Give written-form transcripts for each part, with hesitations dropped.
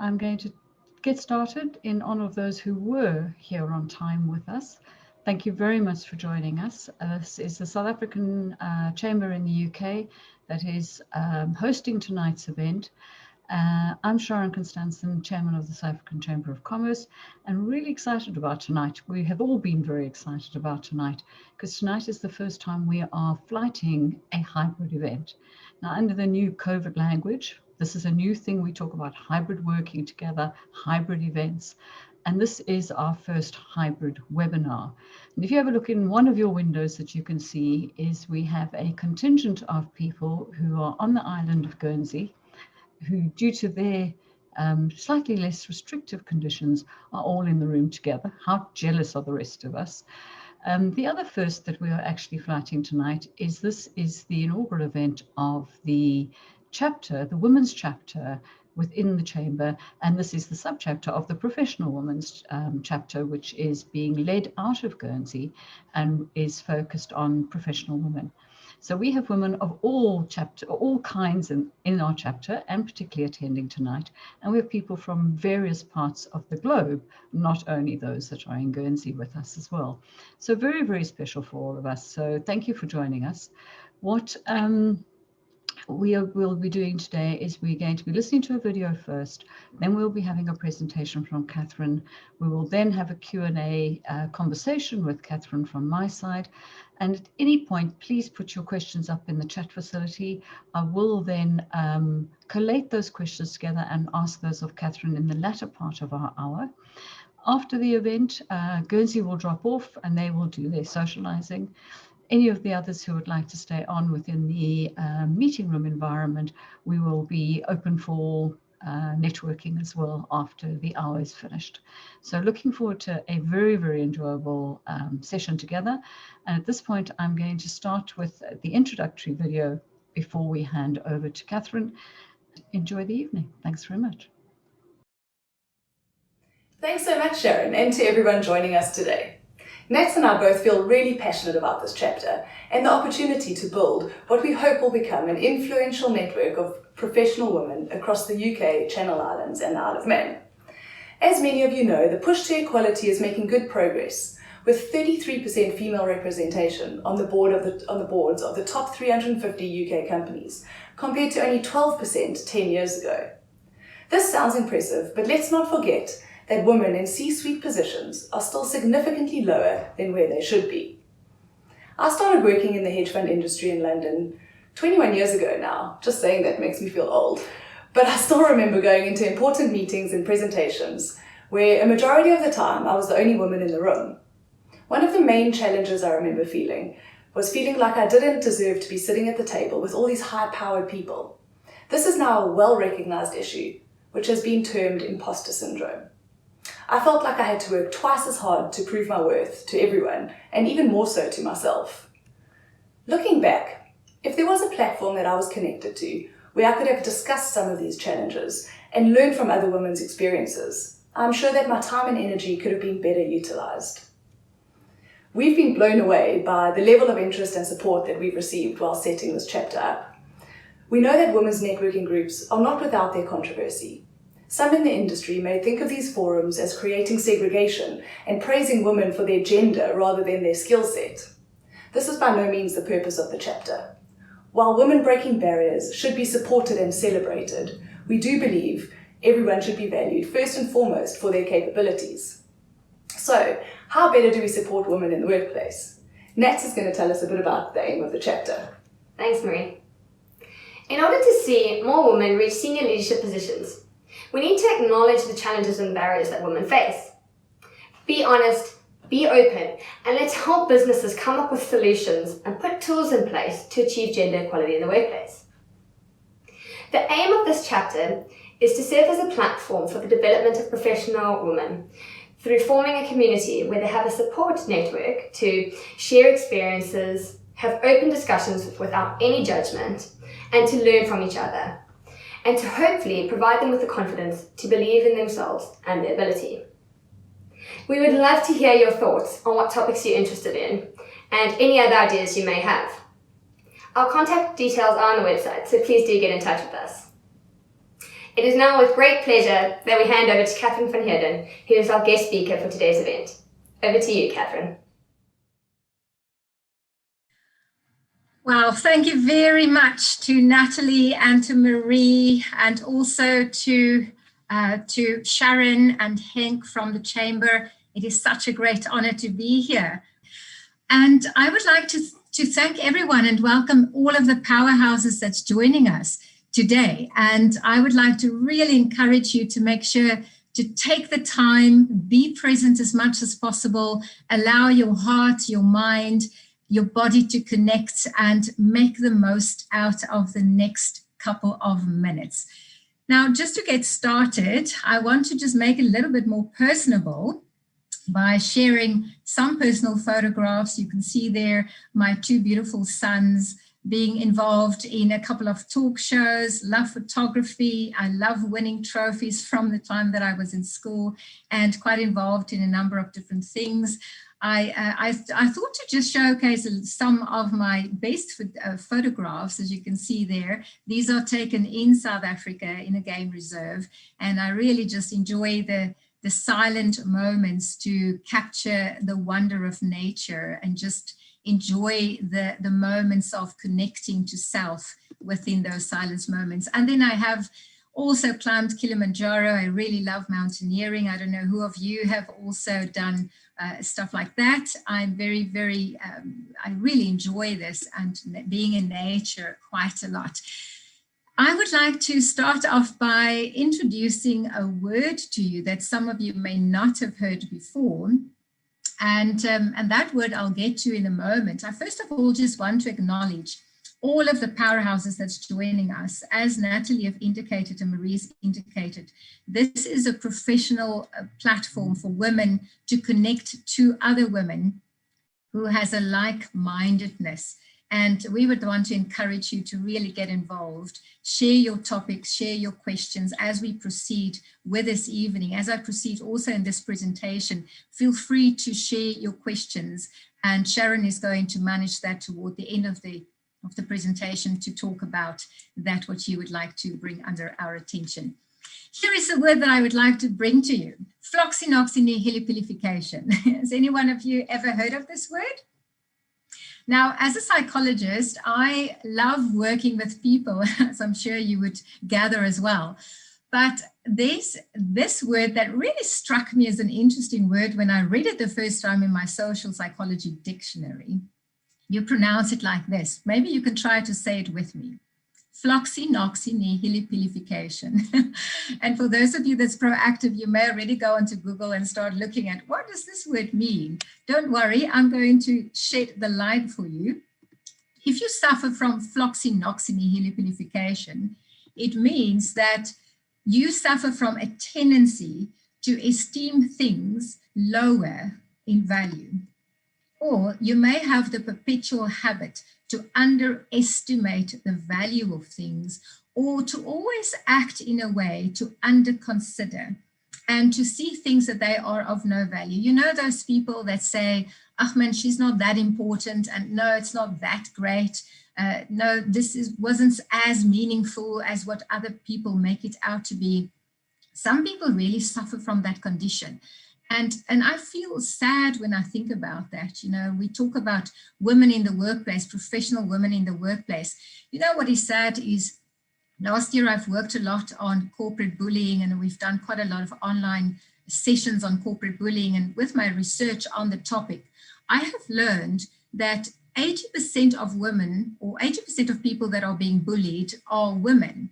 I'm going to get started in honor of those who were here on time with us. Thank you very much for joining us. This is the South African Chamber in the UK that is hosting tonight's event. I'm Sharon Constanson, Chairman of the South African Chamber of Commerce, and really excited about tonight. We have all been very excited about tonight because tonight is the first time we are flighting a hybrid event. Now, under the new COVID language, this is a new thing. We talk about hybrid working together, hybrid events, and this is our first hybrid webinar. And if you have a look in one of your windows that you can see is we have a contingent of people who are on the island of Guernsey, who, due to their slightly less restrictive conditions, are all in the room together. How jealous are the rest of us? The other first that we are actually flighting tonight is this is the inaugural event of the chapter, the women's chapter within the chamber, and this is the subchapter of the professional women's chapter, which is being led out of Guernsey and is focused on professional women. So we have women of all kinds in our chapter, and particularly attending tonight. And we have people from various parts of the globe, not only those that are in Guernsey with us as well. So very, very special for all of us. So thank you for joining us. What we'll be doing today is we're going to be listening to a video first, then we'll be having a presentation from Catherine. We will then have a Q&A conversation with Catherine from my side. And at any point, please put your questions up in the chat facility. I will then collate those questions together and ask those of Catherine in the latter part of our hour. After the event, Guernsey will drop off and they will do their socializing. Any of the others who would like to stay on within the meeting room environment, we will be open for networking as well after the hour is finished. So looking forward to a very, very enjoyable session together. And at this point, I'm going to start with the introductory video before we hand over to Catherine. Enjoy the evening. Thanks very much. Thanks so much, Sharon, and to everyone joining us today. Nats and I both feel really passionate about this chapter and the opportunity to build what we hope will become an influential network of professional women across the UK, Channel Islands and the Isle of Man. As many of you know, the push to equality is making good progress, with 33% female representation on the boards of the top 350 UK companies, compared to only 12% 10 years ago. This sounds impressive, but let's not forget that women in C-suite positions are still significantly lower than where they should be. I started working in the hedge fund industry in London 21 years ago now. Just saying that makes me feel old. But I still remember going into important meetings and presentations where a majority of the time I was the only woman in the room. One of the main challenges I remember feeling was feeling like I didn't deserve to be sitting at the table with all these high-powered people. This is now a well-recognized issue, which has been termed imposter syndrome. I felt like I had to work twice as hard to prove my worth to everyone, and even more so to myself. Looking back, if there was a platform that I was connected to where I could have discussed some of these challenges and learned from other women's experiences, I'm sure that my time and energy could have been better utilized. We've been blown away by the level of interest and support that we've received while setting this chapter up. We know that women's networking groups are not without their controversy. Some in the industry may think of these forums as creating segregation and praising women for their gender rather than their skill set. This is by no means the purpose of the chapter. While women breaking barriers should be supported and celebrated, we do believe everyone should be valued first and foremost for their capabilities. So, how better do we support women in the workplace? Nats is going to tell us a bit about the aim of the chapter. Thanks, Marie. In order to see more women reach senior leadership positions, we need to acknowledge the challenges and barriers that women face. Be honest, be open, and let's help businesses come up with solutions and put tools in place to achieve gender equality in the workplace. The aim of this chapter is to serve as a platform for the development of professional women through forming a community where they have a support network to share experiences, have open discussions without any judgment, and to learn from each other, and to hopefully provide them with the confidence to believe in themselves and their ability. We would love to hear your thoughts on what topics you're interested in and any other ideas you may have. Our contact details are on the website, so please do get in touch with us. It is now with great pleasure that we hand over to Catherine Van Heerden, who is our guest speaker for today's event. Over to you, Catherine. Well, thank you very much to Natalie and to Marie, and also to Sharon and Henk from the Chamber. It is such a great honor to be here. And I would like to thank everyone and welcome all of the powerhouses that's joining us today. And I would like to really encourage you to make sure to take the time, be present as much as possible, allow your heart, your mind, your body to connect, and make the most out of the next couple of minutes. Now, just to get started, I want to just make it a little bit more personable by sharing some personal photographs. You can see there my two beautiful sons being involved in a couple of talk shows, love photography. I love winning trophies from the time that I was in school, and quite involved in a number of different things. I thought to just showcase some of my best photographs, as you can see there. These are taken in South Africa in a game reserve, and I really just enjoy the silent moments to capture the wonder of nature and just enjoy the moments of connecting to self within those silence moments. And then I have also climbed Kilimanjaro. I really love mountaineering. I don't know who of you have also done stuff like that. I'm very, very, I really enjoy this and being in nature quite a lot. I would like to start off by introducing a word to you that some of you may not have heard before. And that word I'll get to in a moment. I first of all just want to acknowledge all of the powerhouses that's joining us. As Natalie have indicated and Marie's indicated, this is a professional platform for women to connect to other women who has a like-mindedness. And we would want to encourage you to really get involved, share your topics, share your questions as we proceed with this evening. As I proceed also in this presentation, feel free to share your questions. And Sharon is going to manage that toward the end of the presentation to talk about that, what you would like to bring under our attention. Here is a word that I would like to bring to you: floxinoxynihilipilification. Has any one of you ever heard of this word? Now, as a psychologist, I love working with people, as I'm sure you would gather as well. But there's this word that really struck me as an interesting word when I read it the first time in my social psychology dictionary. You pronounce it like this. Maybe you can try to say it with me. Floxinoxynihilipilification. And for those of you that's proactive, you may already go onto Google and start looking at what does this word mean. Don't worry, I'm going to shed the light for you. If you suffer from floxinoxynihilipilification, it means that you suffer from a tendency to esteem things lower in value. Or you may have the perpetual habit to underestimate the value of things, or to always act in a way to underconsider and to see things that they are of no value. You know those people that say, "Oh man, she's not that important," and "No, it's not that great. No, this wasn't as meaningful as what other people make it out to be." Some people really suffer from that condition. And I feel sad when I think about that. You know, we talk about women in the workplace, professional women in the workplace. You know, what is sad is last year I've worked a lot on corporate bullying, and we've done quite a lot of online sessions on corporate bullying. And with my research on the topic, I have learned that 80% of women, or 80% of people that are being bullied, are women.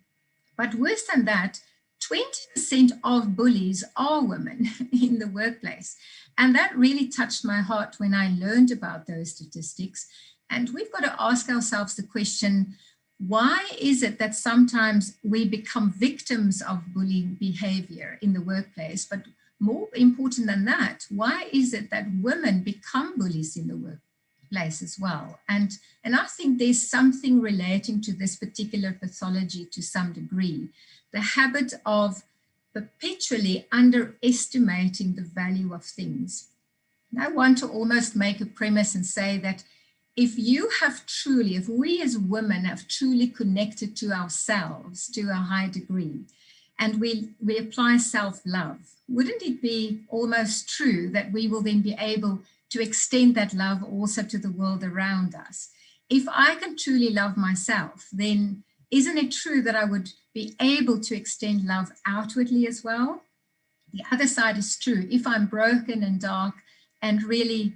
But worse than that, 20% of bullies are women in the workplace. And that really touched my heart when I learned about those statistics. And we've got to ask ourselves the question, why is it that sometimes we become victims of bullying behavior in the workplace? But more important than that, why is it that women become bullies in the workplace as well? And I think there's something relating to this particular pathology to some degree. The habit of perpetually underestimating the value of things. And I want to almost make a premise and say that if we as women have truly connected to ourselves to a high degree, and we apply self-love, wouldn't it be almost true that we will then be able to extend that love also to the world around us? If I can truly love myself, then isn't it true that I would be able to extend love outwardly as well? The other side is true. If I'm broken and dark and really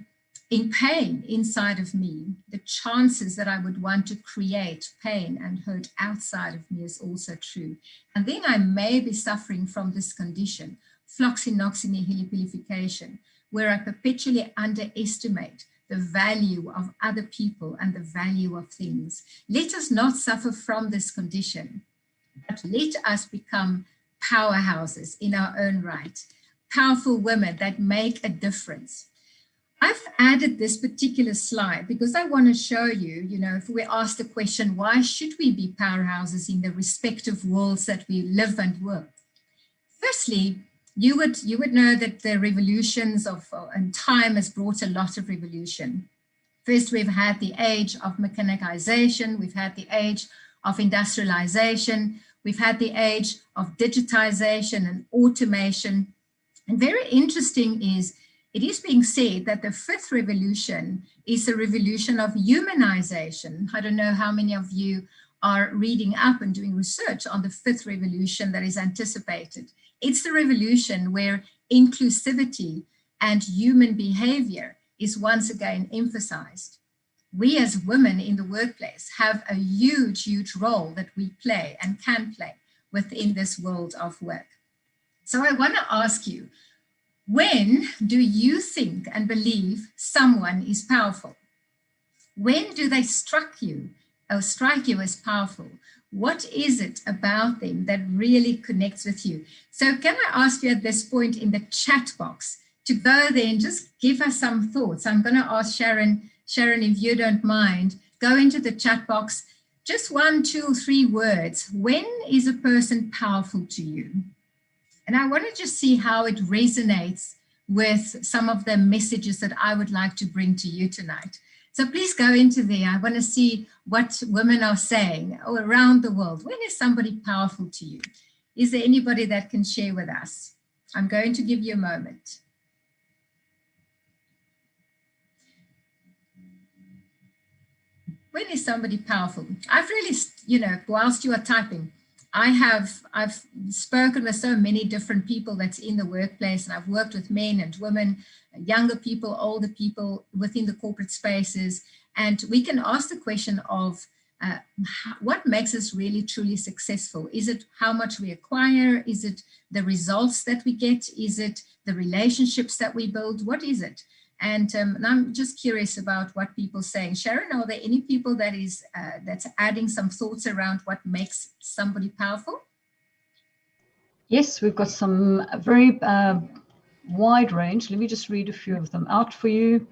in pain inside of me, the chances that I would want to create pain and hurt outside of me is also true. And then I may be suffering from this condition, floxinoxinihilipilification, where I perpetually underestimate the value of other people and the value of things. Let us not suffer from this condition, but let us become powerhouses in our own right, powerful women that make a difference. I've added this particular slide because I want to show you, if we ask the question, why should we be powerhouses in the respective worlds that we live and work? Firstly, you would know that the revolutions and time has brought a lot of revolution. First, we've had the age of mechanization, we've had the age of industrialization, we've had the age of digitization and automation. And very interesting is, it is being said that the fifth revolution is a revolution of humanization. I don't know how many of you are reading up and doing research on the fifth revolution that is anticipated. It's the revolution where inclusivity and human behavior is once again emphasized. We as women in the workplace have a huge, huge role that we play and can play within this world of work. So I want to ask you, when do you think and believe someone is powerful? When do they strike you as powerful? What is it about them that really connects with you? So can I ask you at this point in the chat box to go there and just give us some thoughts? I'm going to ask Sharon, if you don't mind, go into the chat box, just 1, 2, 3 words. When is a person powerful to you? And I want to just see how it resonates with some of the messages that I would like to bring to you tonight. So please go into there. I want to see what women are saying around the world. When is somebody powerful to you? Is there anybody that can share with us? I'm going to give you a moment. When is somebody powerful? I've really, whilst you are typing, I've spoken with so many different people that's in the workplace, and I've worked with men and women, younger people, older people within the corporate spaces. And we can ask the question of what makes us really truly successful? Is it how much we acquire? Is it the results that we get? Is it the relationships that we build? What is it? And I'm just curious about what people are saying. Sharon, are there any people that's adding some thoughts around what makes somebody powerful? Yes, we've got some very wide range. Let me just read a few of them out for you.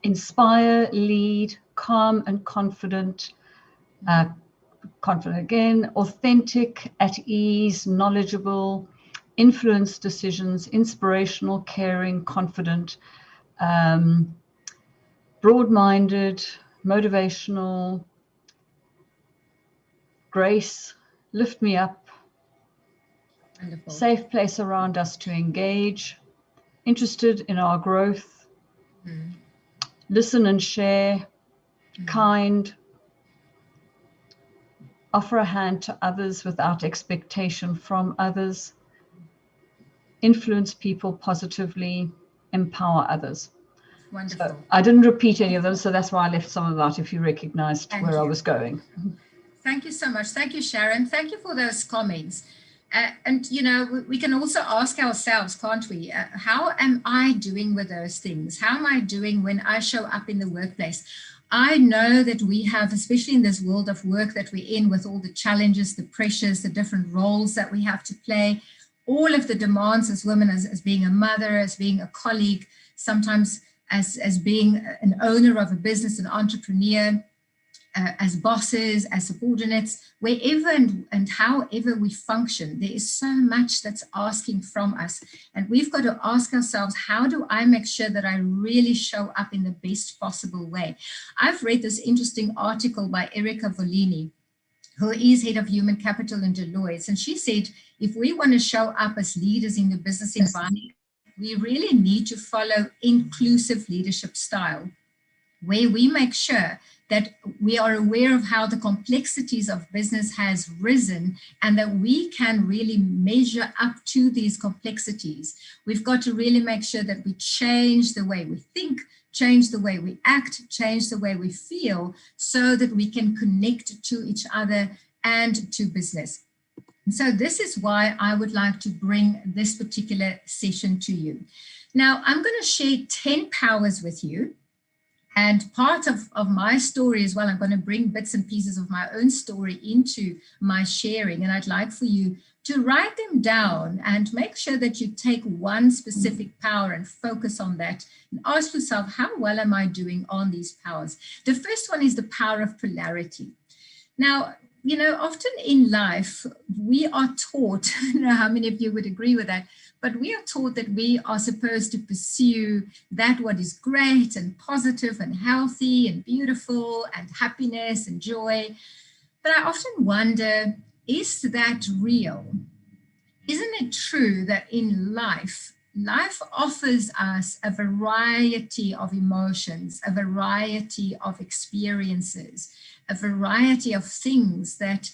Inspire, lead, calm and confident. Confident again, authentic, at ease, knowledgeable, influence decisions, inspirational, caring, confident, broad-minded, motivational, grace, lift me up, Wonderful. Safe place around us to engage, interested in our growth, listen and share, kind, offer a hand to others without expectation from others, influence people positively, empower others. Wonderful. So I didn't repeat any of them, so that's why I left some of that if you recognized Thank where you. I was going. Thank you so much. Thank you, Sharon. Thank you for those comments. And, we can also ask ourselves, can't we? How am I doing with those things? How am I doing when I show up in the workplace? I know that we have, especially in this world of work that we're in, with all the challenges, the pressures, the different roles that we have to play, all of the demands as women, as being a mother, as being a colleague, sometimes as being an owner of a business, an entrepreneur, as bosses, as subordinates, wherever and however we function, there is so much that's asking from us. And we've got to ask ourselves, how do I make sure that I really show up in the best possible way? I've read this interesting article by Erica Volini, who is head of human capital in Deloitte. And she said, if we want to show up as leaders in the business environment, we really need to follow inclusive leadership style, where we make sure that we are aware of how the complexities of business has risen and that we can really measure up to these complexities. We've got to really make sure that we change the way we think, change the way we act, change the way we feel, so that we can connect to each other and to business. And so this is why I would like to bring this particular session to you. Now, I'm going to share 10 powers with you. And part of my story as well, I'm going to bring bits and pieces of my own story into my sharing. And I'd like for you to write them down and make sure that you take one specific power and focus on that and ask yourself, how well am I doing on these powers? The first one is the power of polarity. Now, you know, often in life, we are taught, I don't know how many of you would agree with that, but we are taught that we are supposed to pursue that what is great and positive and healthy and beautiful and happiness and joy. But I often wonder, is that real? Isn't it true that in life offers us a variety of emotions, a variety of experiences, a variety of things that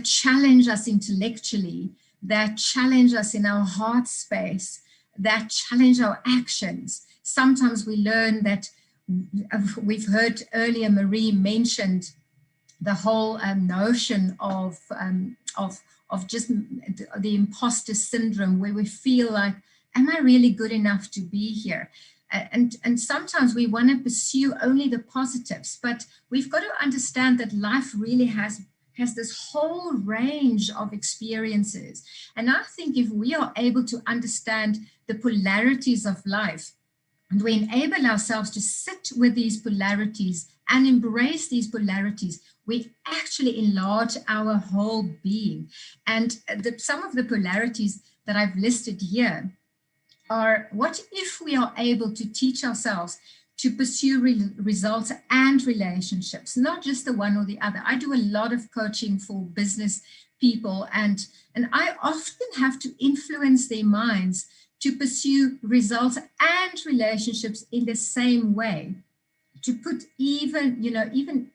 challenge us intellectually, that challenge us in our heart space, that challenge our actions. Sometimes we learn that, we've heard earlier Marie mentioned the whole notion of just the imposter syndrome, where we feel like, am I really good enough to be here? And sometimes we want to pursue only the positives, but we've got to understand that life really has this whole range of experiences. And I think if we are able to understand the polarities of life, and we enable ourselves to sit with these polarities and embrace these polarities, we actually enlarge our whole being. And some of the polarities that I've listed here are, what if we are able to teach ourselves to pursue results and relationships, not just the one or the other. I do a lot of coaching for business people, and I often have to influence their minds to pursue results and relationships in the same way, to put even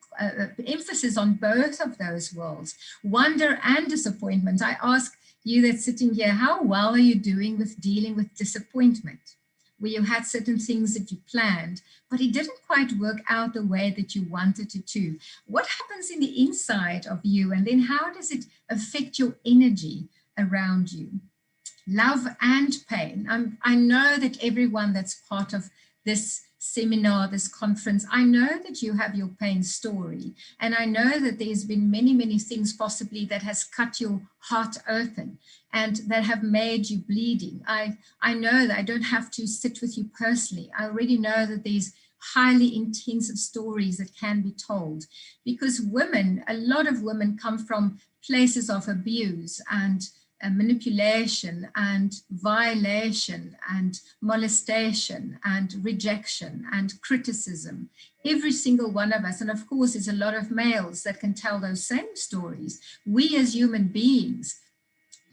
emphasis on both of those worlds, wonder and disappointment. I ask you that's sitting here, how well are you doing with dealing with disappointment, where you had certain things that you planned, but it didn't quite work out the way that you wanted it to? What happens in the inside of you, and then how does it affect your energy around you? Love and pain. I know that everyone that's part of this seminar, this conference, I know that you have your pain story, and I know that there's been many, many things possibly that has cut your heart open and that have made you bleeding. I know that I don't have to sit with you personally. I already know that there's highly intensive stories that can be told, because women, a lot of women come from places of abuse and manipulation and violation and molestation and rejection and criticism. Every single one of us, and of course there's a lot of males that can tell those same stories. We as human beings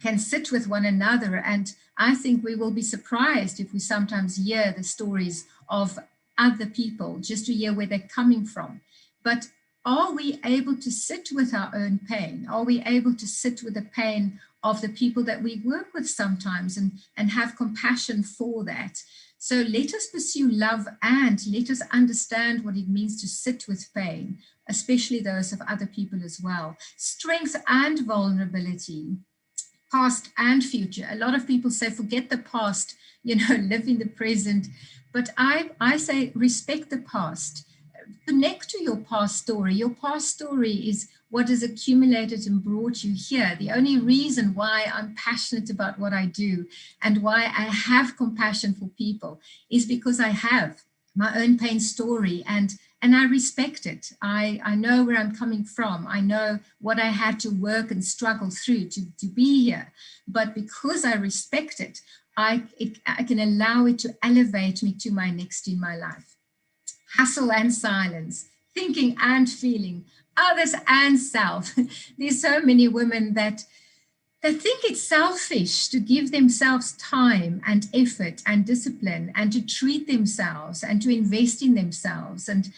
can sit with one another, and I think we will be surprised if we sometimes hear the stories of other people, just to hear where they're coming from. But are we able to sit with our own pain? Are we able to sit with the pain of the people that we work with sometimes and have compassion for that? So let us pursue love, and let us understand what it means to sit with pain, especially those of other people as well. Strength and vulnerability, past and future. A lot of people say, forget the past, live in the present. But I say, respect the past. Connect to your past story. Your past story is what has accumulated and brought you here. The only reason why I'm passionate about what I do and why I have compassion for people is because I have my own pain story, and I respect it. I know where I'm coming from. I know what I had to work and struggle through to be here. But because I respect it, I can allow it to elevate me to my next in my life. Hustle and silence, thinking and feeling. others and self. There's so many women that think it's selfish to give themselves time and effort and discipline and to treat themselves and to invest in themselves. And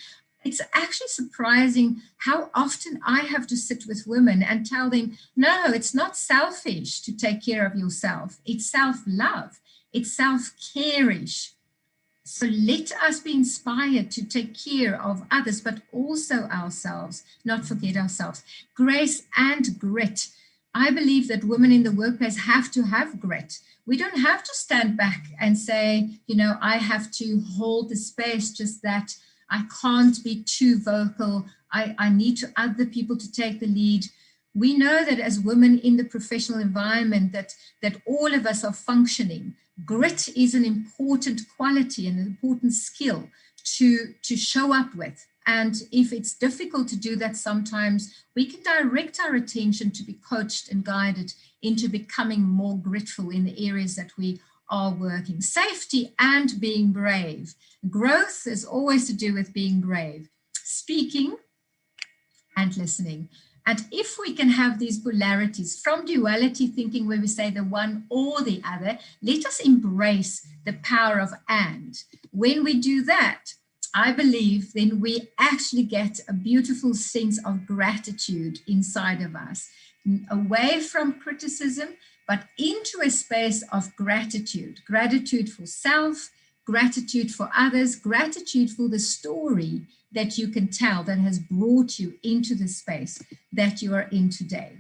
it's actually surprising how often I have to sit with women and tell them, no, it's not selfish to take care of yourself. It's self-love. It's self-care-ish. So let us be inspired to take care of others, but also ourselves, not forget ourselves. Grace and grit. I believe that women in the workplace have to have grit. We don't have to stand back and say, you know, I have to hold the space, just that I can't be too vocal. I need other people to take the lead. We know that as women in the professional environment that all of us are functioning. Grit is an important quality and an important skill to show up with. And if it's difficult to do that sometimes, we can direct our attention to be coached and guided into becoming more gritful in the areas that we are working. Safety and being brave. Growth is always to do with being brave. Speaking and listening. And if we can have these polarities from duality thinking where we say the one or the other, let us embrace the power of and. When we do that, I believe then we actually get a beautiful sense of gratitude inside of us, away from criticism, but into a space of gratitude. Gratitude for self, gratitude for others, gratitude for the story that you can tell that has brought you into the space that you are in today.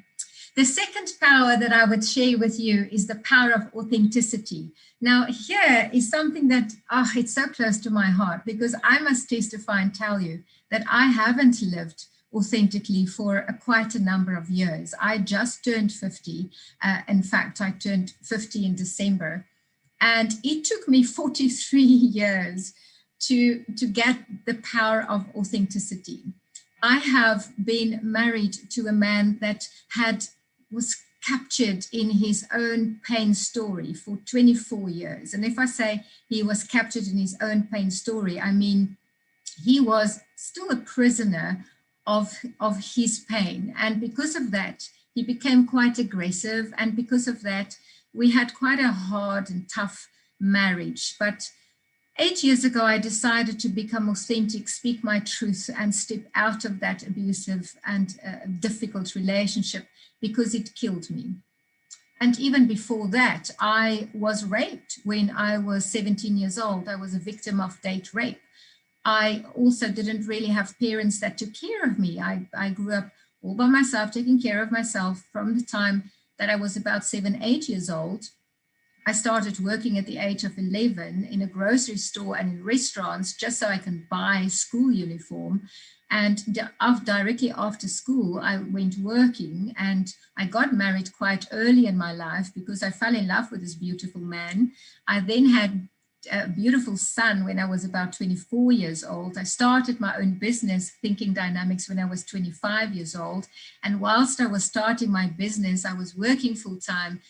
The second power that I would share with you is the power of authenticity. Now, here is something that, it's so close to my heart, because I must testify and tell you that I haven't lived authentically for quite a number of years. I just turned 50. In fact, I turned 50 in December. And it took me 43 years to get the power of authenticity. I have been married to a man that was captured in his own pain story for 24 years. And if I say he was captured in his own pain story, I mean, he was still a prisoner of his pain. And because of that, he became quite aggressive. And because of that, we had quite a hard and tough marriage. But 8 years ago, I decided to become authentic, speak my truth, and step out of that abusive and difficult relationship because it killed me. And even before that, I was raped when I was 17 years old. I was a victim of date rape. I also didn't really have parents that took care of me. I grew up all by myself, taking care of myself from the time that I was about 7, 8 years old. I started working at the age of 11 in a grocery store and in restaurants just so I can buy school uniform. And directly after school, I went working, and I got married quite early in my life because I fell in love with this beautiful man. I then had a beautiful son when I was about 24 years old. I started my own business, Thinking Dynamics, when I was 25 years old. And whilst I was starting my business, I was working full time.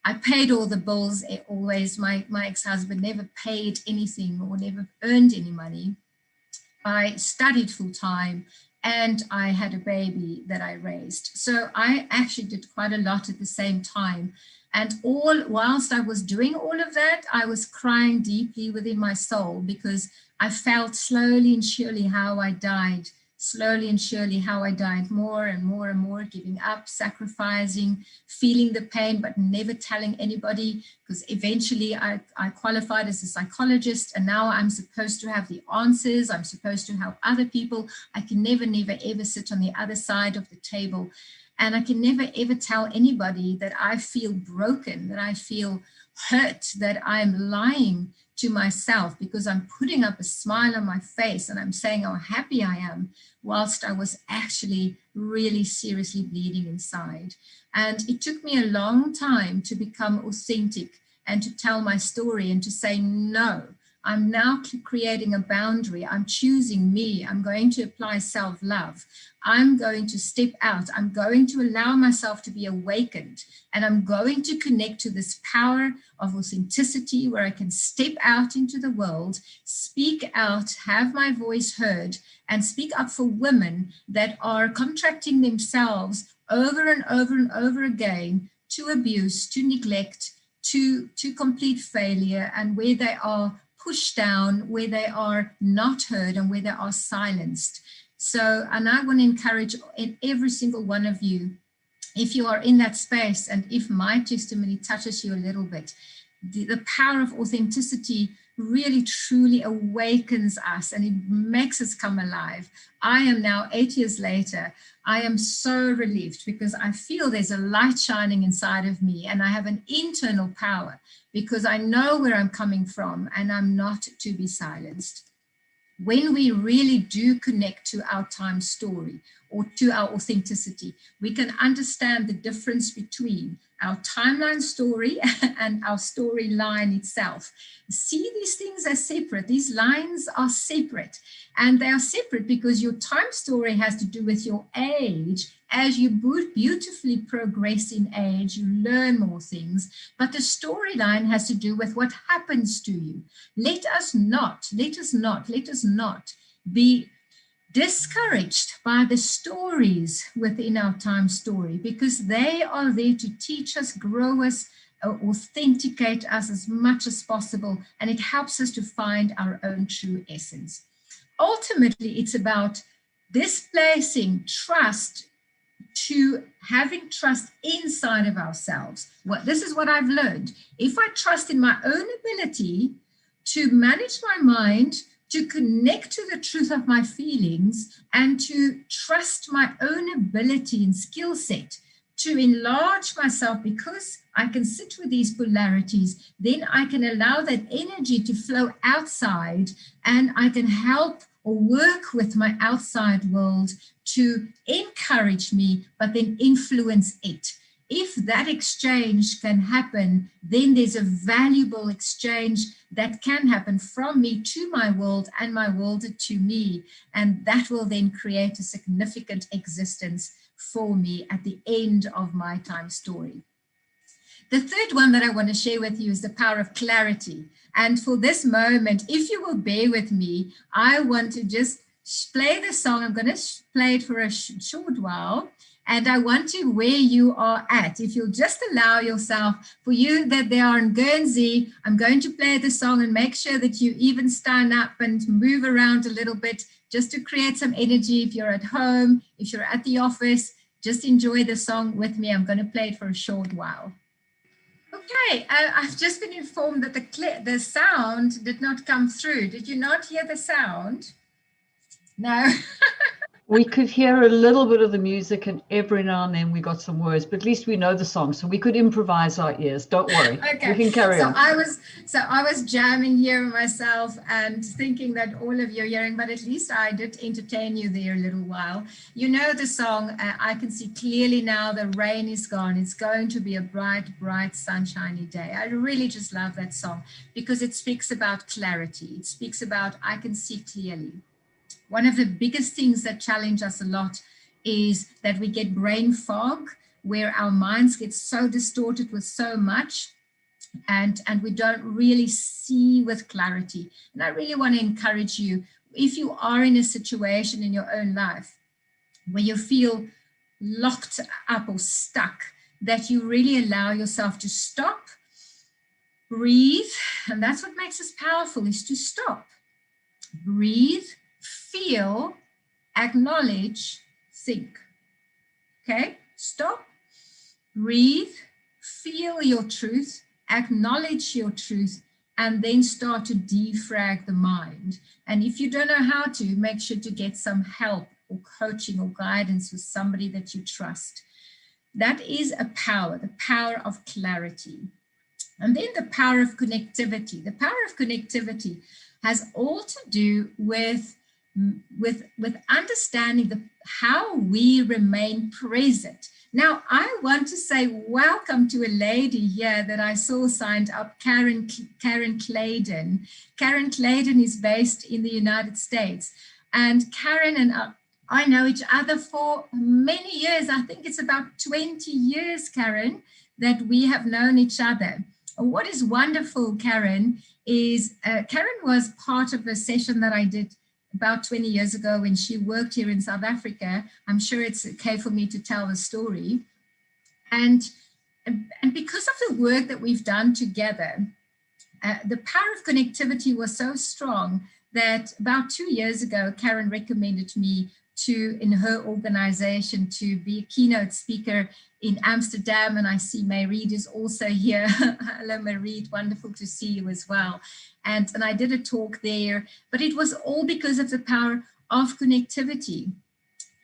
I paid all the bills always. My ex-husband never paid anything or never earned any money. I studied full time and I had a baby that I raised. So I actually did quite a lot at the same time. And whilst I was doing all of that, I was crying deeply within my soul because I felt slowly and surely how I died. Slowly and surely how I died, more and more and more, giving up, sacrificing, feeling the pain, but never telling anybody, because eventually I qualified as a psychologist, and now I'm supposed to have the answers. I'm supposed to help other people. I can never, ever sit on the other side of the table. And I can never, ever tell anybody that I feel broken, that I feel hurt, that I'm lying to myself because I'm putting up a smile on my face and I'm saying how happy I am, whilst I was actually really seriously bleeding inside. And it took me a long time to become authentic and to tell my story and to say, no, I'm now creating a boundary. I'm choosing me. I'm going to apply self-love. I'm going to step out. I'm going to allow myself to be awakened. And I'm going to connect to this power of authenticity where I can step out into the world, speak out, have my voice heard, and speak up for women that are contracting themselves over and over and over again to abuse, to neglect, to complete failure, and where they are pushed down, where they are not heard, and where they are silenced. So, and I want to encourage in every single one of you, if you are in that space, and if my testimony touches you a little bit, the power of authenticity really truly awakens us and it makes us come alive. I am now 8 years later. I am so relieved because I feel there's a light shining inside of me and I have an internal power because I know where I'm coming from and I'm not to be silenced. When we really do connect to our time story or to our authenticity, we can understand the difference between our timeline story and our storyline itself. See these things as separate. These lines are separate, and they are separate because your time story has to do with your age. As you beautifully progress in age, you learn more things, but the storyline has to do with what happens to you. Let us not be discouraged by the stories within our time story because they are there to teach us, grow us, authenticate us as much as possible, and it helps us to find our own true essence. Ultimately, it's about displacing trust to having trust inside of ourselves. This is what I've learned. If I trust in my own ability to manage my mind, to connect to the truth of my feelings, and to trust my own ability and skill set to enlarge myself because I can sit with these polarities, then I can allow that energy to flow outside and I can help or work with my outside world to encourage me, but then influence it. If that exchange can happen, then there's a valuable exchange that can happen from me to my world and my world to me. And that will then create a significant existence for me at the end of my time story. The third one that I want to share with you is the power of clarity. And for this moment, if you will bear with me, I want to just play the song. I'm going to play it for a short while. And I want to where you are at. If you'll just allow yourself, for you that they are in Guernsey, I'm going to play the song and make sure that you even stand up and move around a little bit just to create some energy. If you're at home, if you're at the office, just enjoy the song with me. I'm going to play it for a short while. Okay, I've just been informed that the sound did not come through. Did you not hear the sound? No. We could hear a little bit of the music and every now and then we got some words, but at least we know the song, so we could improvise our ears. Don't worry. Okay. We can carry on. I was jamming here myself and thinking that all of you are hearing, but at least I did entertain you there a little while. You know the song, I can see clearly now the rain is gone. It's going to be a bright, bright, sunshiny day. I really just love that song because it speaks about clarity. It speaks about I can see clearly. One of the biggest things that challenge us a lot is that we get brain fog, where our minds get so distorted with so much and we don't really see with clarity. And I really want to encourage you, if you are in a situation in your own life where you feel locked up or stuck, that you really allow yourself to stop, breathe, and that's what makes us powerful, is to stop, breathe, feel, acknowledge, think. Okay, stop, breathe, feel your truth, acknowledge your truth, and then start to defrag the mind. And if you don't know how to, make sure to get some help or coaching or guidance with somebody that you trust. That is a power, the power of clarity. And then the power of connectivity. The power of connectivity has all to do with understanding how we remain present. Now, I want to say welcome to a lady here that I saw signed up, Karen Claydon. Karen Claydon is based in the United States. And Karen and I know each other for many years. I think it's about 20 years, Karen, that we have known each other. What is wonderful, Karen, is Karen was part of a session that I did about 20 years ago when she worked here in South Africa. I'm sure it's okay for me to tell the story. And because of the work that we've done together, the power of connectivity was so strong that about 2 years ago, Karen recommended me in her organization to be a keynote speaker in Amsterdam. And I see Mayreed is also here. Hello, Mayreed, wonderful to see you as well. And I did a talk there, but it was all because of the power of connectivity.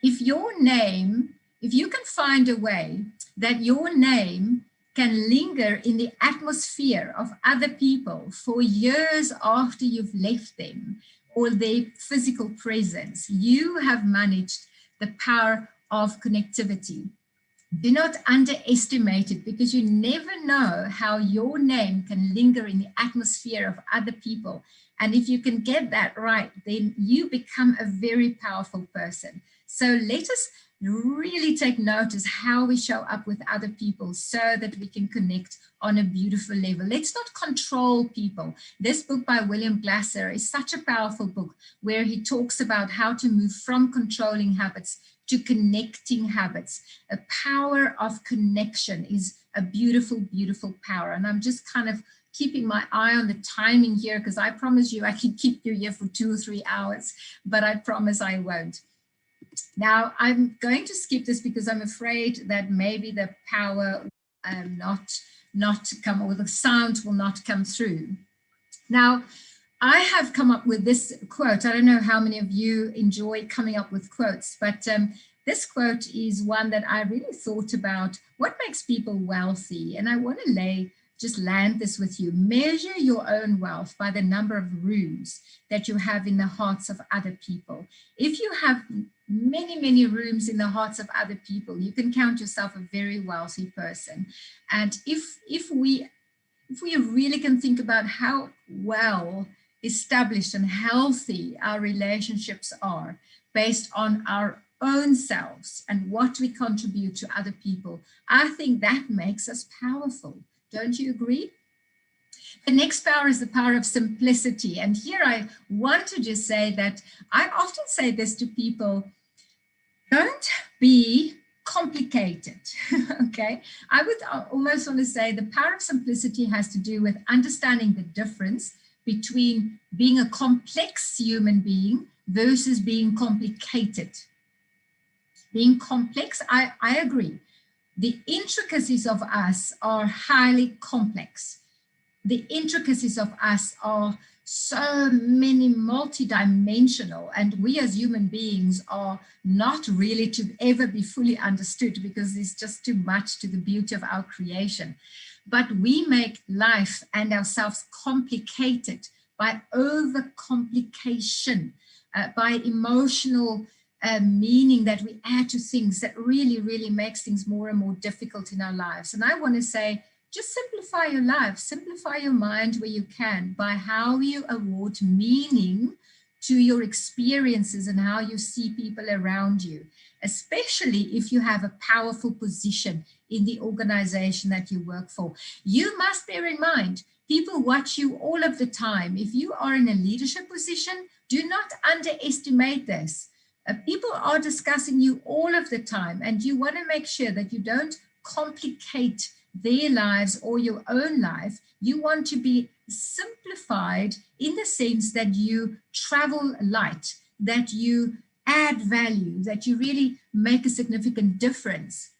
If you can find a way that your name can linger in the atmosphere of other people for years after you've left them, or their physical presence, you have managed the power of connectivity. Do not underestimate it, because you never know how your name can linger in the atmosphere of other people. And if you can get that right, then you become a very powerful person. So let us really take notice how we show up with other people so that we can connect on a beautiful level. Let's not control people. This book by William Glasser is such a powerful book where he talks about how to move from controlling habits to connecting habits. A power of connection is a beautiful, beautiful power. And I'm just kind of keeping my eye on the timing here, because I promise you I can keep you here for 2 or 3 hours, but I promise I won't. Now, I'm going to skip this because I'm afraid that maybe the power not come, or the sound will not come through. Now, I have come up with this quote. I don't know how many of you enjoy coming up with quotes, but this quote is one that I really thought about. What makes people wealthy? And I want to just land this with you. Measure your own wealth by the number of rooms that you have in the hearts of other people. If you have many, many rooms in the hearts of other people, you can count yourself a very wealthy person. And if we really can think about how well established and healthy our relationships are based on our own selves and what we contribute to other people, I think that makes us powerful. Don't you agree? The next power is the power of simplicity. And here I want to just say that I often say this to people: don't be complicated, okay? I would almost want to say the power of simplicity has to do with understanding the difference between being a complex human being versus being complicated. Being complex, I agree. The intricacies of us are highly complex. The intricacies of us are so many multidimensional, and we as human beings are not really to ever be fully understood because there's just too much to the beauty of our creation. But we make life and ourselves complicated by overcomplication, by emotional meaning that we add to things that really, really makes things more and more difficult in our lives. And I want to say, just simplify your life, simplify your mind where you can by how you award meaning to your experiences and how you see people around you, especially if you have a powerful position in the organization that you work for. You must bear in mind, people watch you all of the time. If you are in a leadership position, do not underestimate this. People are discussing you all of the time, and you want to make sure that you don't complicate their lives or your own life. You want to be simplified in the sense that you travel light, that you add value, that you really make a significant difference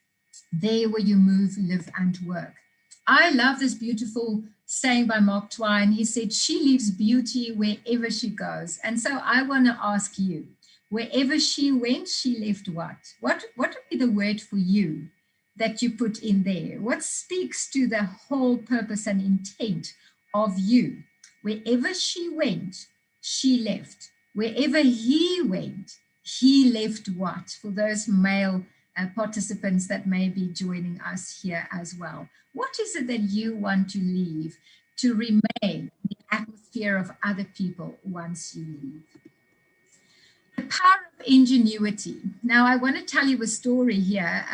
there where you move, live, and work. I love this beautiful saying by Mark Twain. He said, she leaves beauty wherever she goes. And so I want to ask you, wherever she went, she left what? What would be the word for you that you put in there? What speaks to the whole purpose and intent of you? Wherever she went, she left. Wherever he went, he left what? For those male participants that may be joining us here as well. What is it that you want to leave to remain in the atmosphere of other people once you leave? The power of ingenuity. Now, I want to tell you a story here.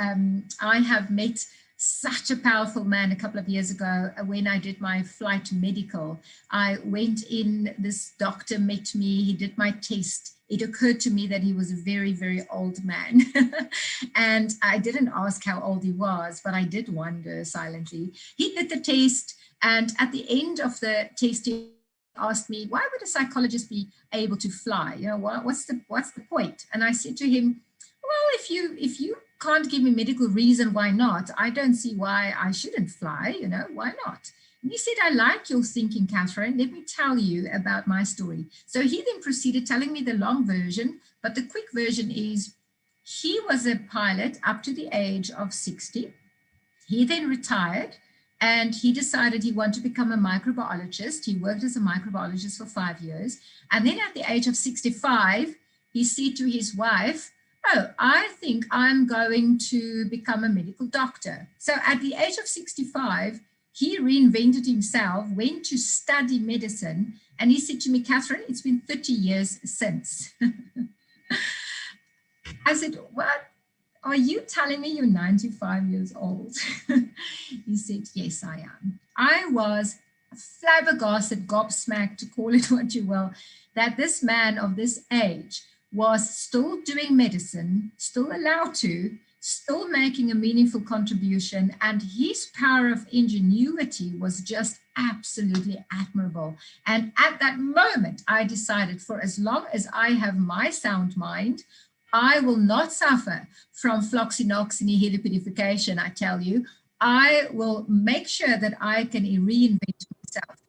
I have met such a powerful man a couple of years ago when I did my flight medical. I went in, this doctor met me, he did my test. It occurred to me that he was a very, very old man. And I didn't ask how old he was, but I did wonder silently. He did the test, and at the end of the test, he asked me, why would a psychologist be able to fly? You know, what's the point? And I said to him, well, if you can't give me a medical reason why not, I don't see why I shouldn't fly, you know, why not? And he said, I like your thinking, Catherine. Let me tell you about my story. So he then proceeded telling me the long version, but the quick version is he was a pilot up to the age of 60. He then retired and he decided he wanted to become a microbiologist. He worked as a microbiologist for 5 years. And then at the age of 65, he said to his wife, oh, I think I'm going to become a medical doctor. So at the age of 65, he reinvented himself, went to study medicine, and he said to me, Catherine, it's been 30 years since. I said, what? Are you telling me you're 95 years old? He said, yes, I am. I was flabbergasted, gobsmacked, to call it what you will, that this man of this age was still doing medicine, still allowed to, still making a meaningful contribution, and his power of ingenuity was just absolutely admirable. And at that moment, I decided, for as long as I have my sound mind, I will not suffer from floccinauxiny helipidification, I tell you. I will make sure that I can reinvent myself.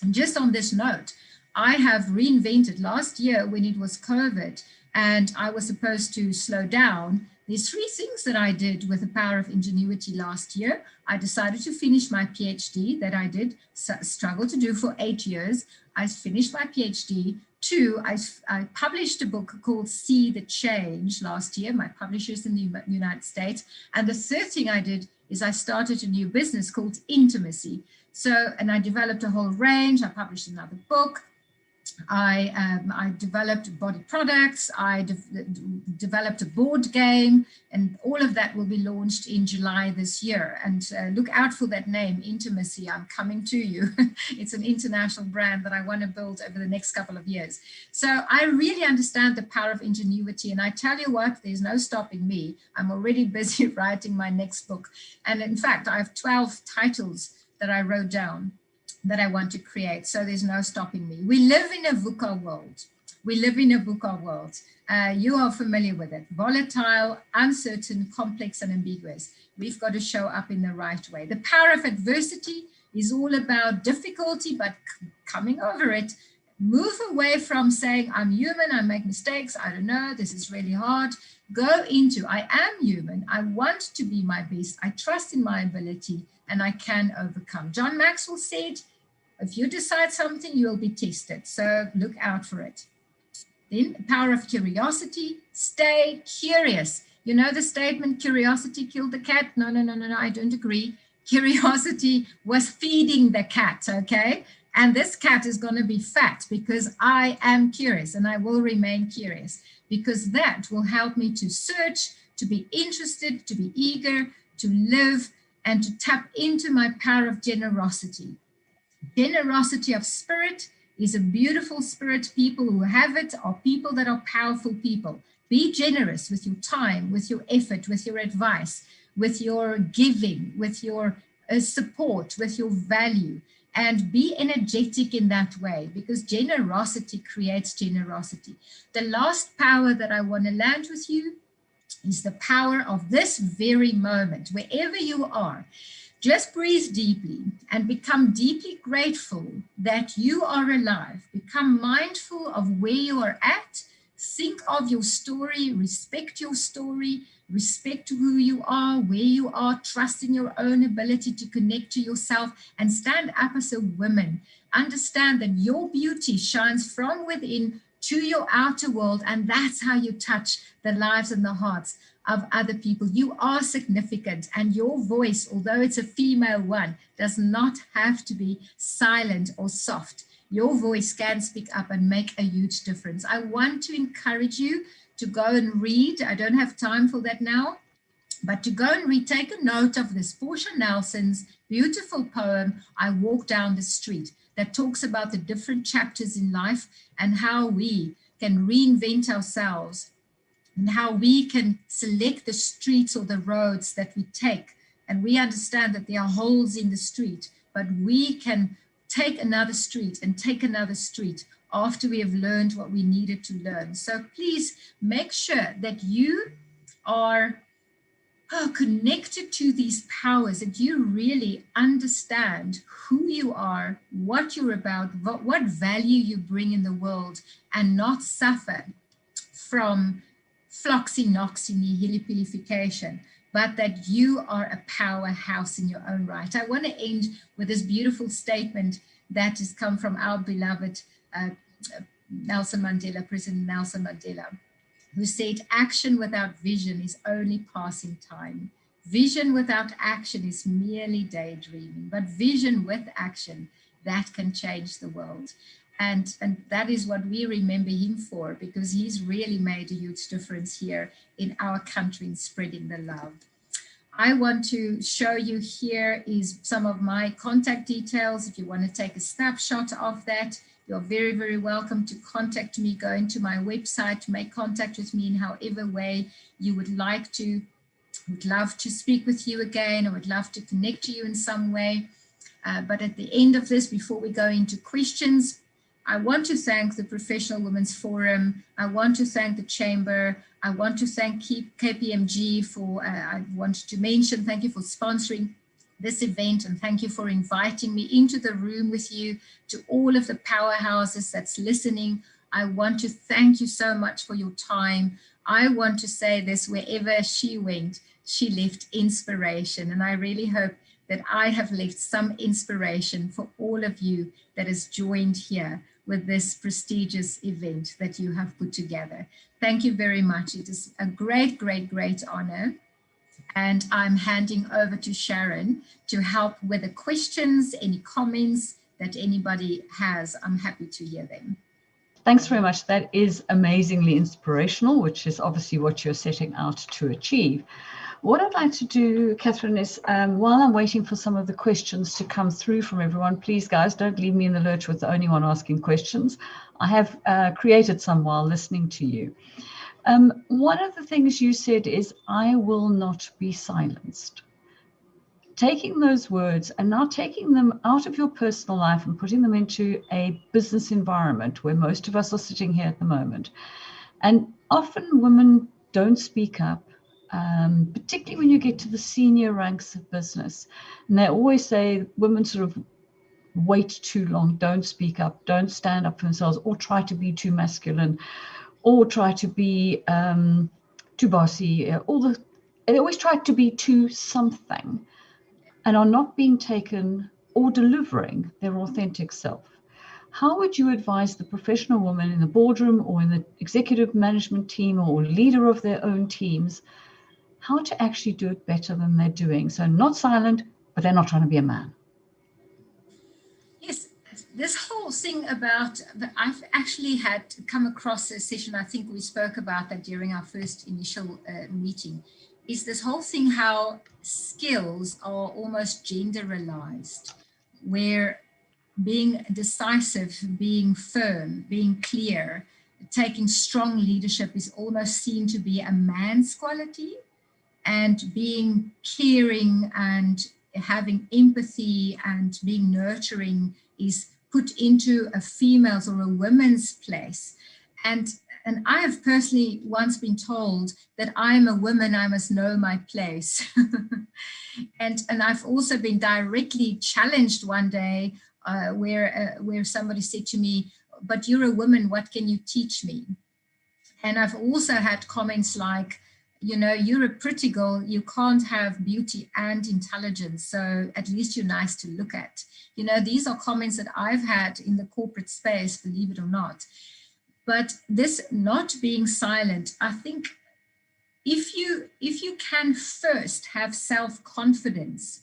And just on this note, I have reinvented last year when it was COVID and I was supposed to slow down. There's 3 things that I did with the power of ingenuity last year. I decided to finish my PhD that I did struggle to do for 8 years. I finished my PhD. 2, I published a book called See the Change last year. My publisher's in the United States. And the 3rd thing I did is I started a new business called Intimacy. So, and I developed a whole range. I published another book. I developed body products, I developed a board game, and all of that will be launched in July this year. And look out for that name, Intimacy. I'm coming to you. It's an international brand that I want to build over the next couple of years. So I really understand the power of ingenuity. And I tell you what, there's no stopping me. I'm already busy writing my next book. And in fact, I have 12 titles that I wrote down that I want to create. So there's no stopping me. We live in a VUCA world. We live in a VUCA world. You are familiar with it. Volatile, uncertain, complex, and ambiguous. We've got to show up in the right way. The power of adversity is all about difficulty, but coming over it. Move away from saying, I'm human, I make mistakes, I don't know, this is really hard. Go into, I am human, I want to be my best, I trust in my ability, and I can overcome. John Maxwell said, if you decide something, you will be tested. So look out for it. Then the power of curiosity, stay curious. You know the statement, curiosity killed the cat? No, I don't agree. Curiosity was feeding the cat, okay? And this cat is going to be fat because I am curious and I will remain curious because that will help me to search, to be interested, to be eager, to live, and to tap into my power of generosity. Generosity of spirit is a beautiful spirit. People who have it are people that are powerful people. Be generous with your time, with your effort, with your advice, with your giving, with your support, with your value, and be energetic in that way because generosity creates generosity. The last power that I want to land with you is the power of this very moment, wherever you are. Just breathe deeply and become deeply grateful that you are alive. Become mindful of where you are at. Think of your story, respect your story, respect who you are, where you are, trust in your own ability to connect to yourself and stand up as a woman. Understand that your beauty shines from within to your outer world, and that's how you touch the lives and the hearts of other people. You are significant, and your voice, although it's a female one, does not have to be silent or soft. Your voice can speak up and make a huge difference. I want to encourage you to go and read. I don't have time for that now, but to go and read, take a note of this Portia Nelson's beautiful poem, I Walk Down the Street, that talks about the different chapters in life and how we can reinvent ourselves and how we can select the streets or the roads that we take. And we understand that there are holes in the street, but we can take another street and take another street after we have learned what we needed to learn. So please make sure that you are connected to these powers, that you really understand who you are, what you're about, what value you bring in the world, and not suffer from floxy-noxy nihilipilification, but that you are a powerhouse in your own right. I want to end with this beautiful statement that has come from our beloved Nelson Mandela, President Nelson Mandela, who said, action without vision is only passing time. Vision without action is merely daydreaming, but vision with action, that can change the world. And that is what we remember him for, because he's really made a huge difference here in our country in spreading the love. I want to show you here is some of my contact details. If you want to take a snapshot of that, you're very, very welcome to contact me. Go into my website, make contact with me in however way you would like to. Would love to speak with you again. I would love to connect to you in some way. But at the end of this, before we go into questions, I want to thank the Professional Women's Forum. I want to thank the Chamber. I want to thank KPMG for, I wanted to mention, thank you for sponsoring this event, and thank you for inviting me into the room with you. To all of the powerhouses that's listening, I want to thank you so much for your time. I want to say this, wherever she went, she left inspiration, and I really hope that I have left some inspiration for all of you that has joined here with this prestigious event that you have put together. Thank you very much. It is a great, great, great honor. And I'm handing over to Sharon to help with the questions, any comments that anybody has. I'm happy to hear them. Thanks very much. That is amazingly inspirational, which is obviously what you're setting out to achieve. What I'd like to do, Catherine, is while I'm waiting for some of the questions to come through from everyone, please, guys, don't leave me in the lurch with the only one asking questions. I have created some while listening to you. One of the things you said is, I will not be silenced. Taking those words and now taking them out of your personal life and putting them into a business environment where most of us are sitting here at the moment. And often women don't speak up, particularly when you get to the senior ranks of business. And they always say women sort of wait too long, don't speak up, don't stand up for themselves, or try to be too masculine, or try to be too bossy. They always try to be too something and are not being taken or delivering their authentic self. How would you advise the professional woman in the boardroom or in the executive management team or leader of their own teams how to actually do it better than they're doing? So not silent, but they're not trying to be a man. Yes, this whole thing about, I've actually had come across a session, I think we spoke about that during our first initial meeting, is this whole thing how skills are almost genderalized, where being decisive, being firm, being clear, taking strong leadership is almost seen to be a man's quality, and being caring and having empathy and being nurturing is put into a female's or a woman's place. And I have personally once been told that I'm a woman, I must know my place. and I've also been directly challenged one day where somebody said to me, but you're a woman, what can you teach me? And I've also had comments like, you know, you're a pretty girl, you can't have beauty and intelligence, so at least you're nice to look at. You know, these are comments that I've had in the corporate space, believe it or not. But this not being silent, I think if you can first have self-confidence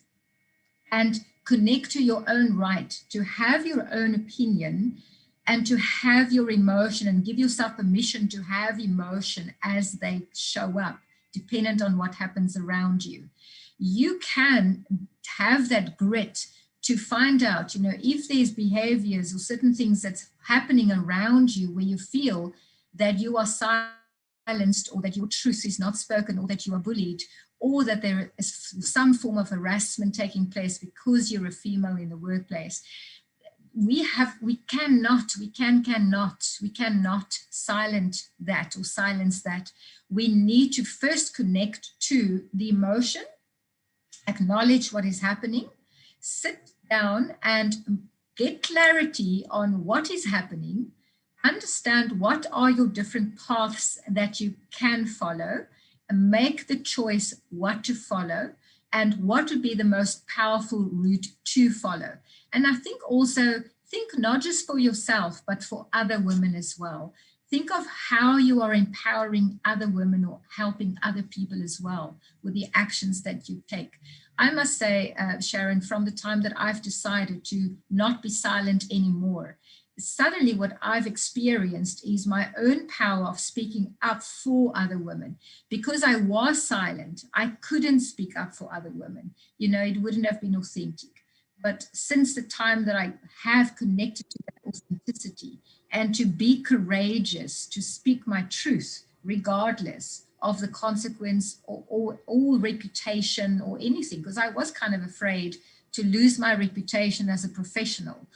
and connect to your own right to have your own opinion and to have your emotion and give yourself permission to have emotion as they show up, dependent on what happens around you, you can have that grit to find out, if there's behaviors or certain things that's happening around you where you feel that you are silenced or that your truth is not spoken or that you are bullied or that there is some form of harassment taking place because you're a female in the workplace. We cannot silence that. We need to first connect to the emotion, acknowledge what is happening, sit down and get clarity on what is happening, understand what are your different paths that you can follow, and make the choice what to follow and what would be the most powerful route to follow. And I think also, think not just for yourself, but for other women as well. Think of how you are empowering other women or helping other people as well with the actions that you take. I must say, Sharon, from the time that I've decided to not be silent anymore, suddenly what I've experienced is my own power of speaking up for other women. Because I was silent, I couldn't speak up for other women. It wouldn't have been authentic. But since the time that I have connected to that authenticity and to be courageous, to speak my truth, regardless of the consequence or reputation or anything, because I was kind of afraid to lose my reputation as a professional,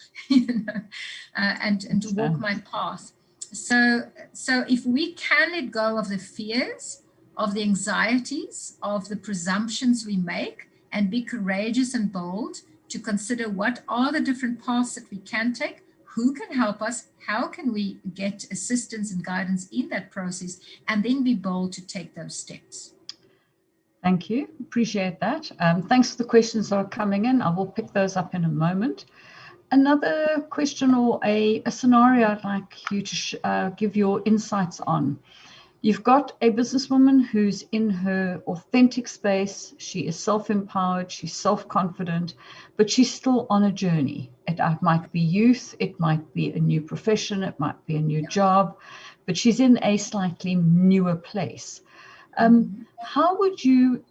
and to walk my path. So if we can let go of the fears, of the anxieties, of the presumptions we make, and be courageous and bold to consider what are the different paths that we can take, who can help us, how can we get assistance and guidance in that process, and then be bold to take those steps. Thank you. Appreciate that. Thanks for the questions that are coming in. I will pick those up in a moment. Another question or a scenario I'd like you to give your insights on. You've got a businesswoman who's in her authentic space. She is self-empowered, she's self-confident, but she's still on a journey. It might be youth, it might be a new profession, it might be a new job, but she's in a slightly newer place. How would you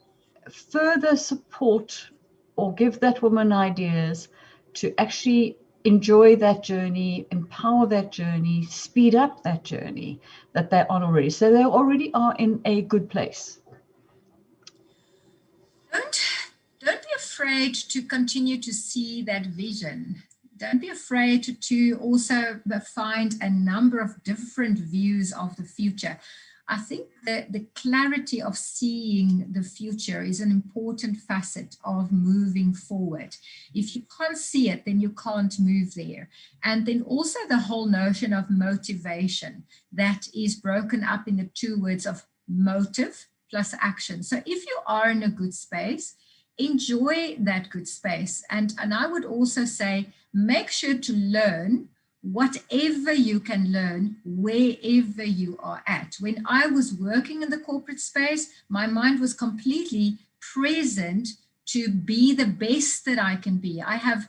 further support or give that woman ideas to actually enjoy that journey, empower that journey, speed up that journey that they're on already? So they already are in a good place. Don't be afraid to continue to see that vision. Don't be afraid to also find a number of different views of the future. I think that the clarity of seeing the future is an important facet of moving forward. If you can't see it, then you can't move there. And then also the whole notion of motivation that is broken up in the two words of motive plus action. So if you are in a good space, enjoy that good space. And I would also say, make sure to learn whatever you can learn, wherever you are at. When I was working in the corporate space, my mind was completely present to be the best that I can be. I have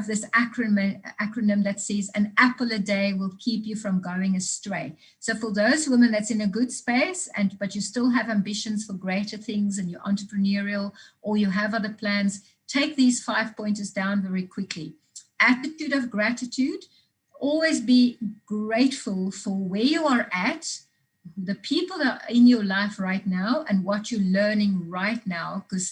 this acronym that says an apple a day will keep you from going astray. So for those women that's in a good space, but you still have ambitions for greater things and you're entrepreneurial or you have other plans, take these 5 pointers down very quickly. Attitude of gratitude. Always be grateful for where you are at, the people that are in your life right now, and what you're learning right now, because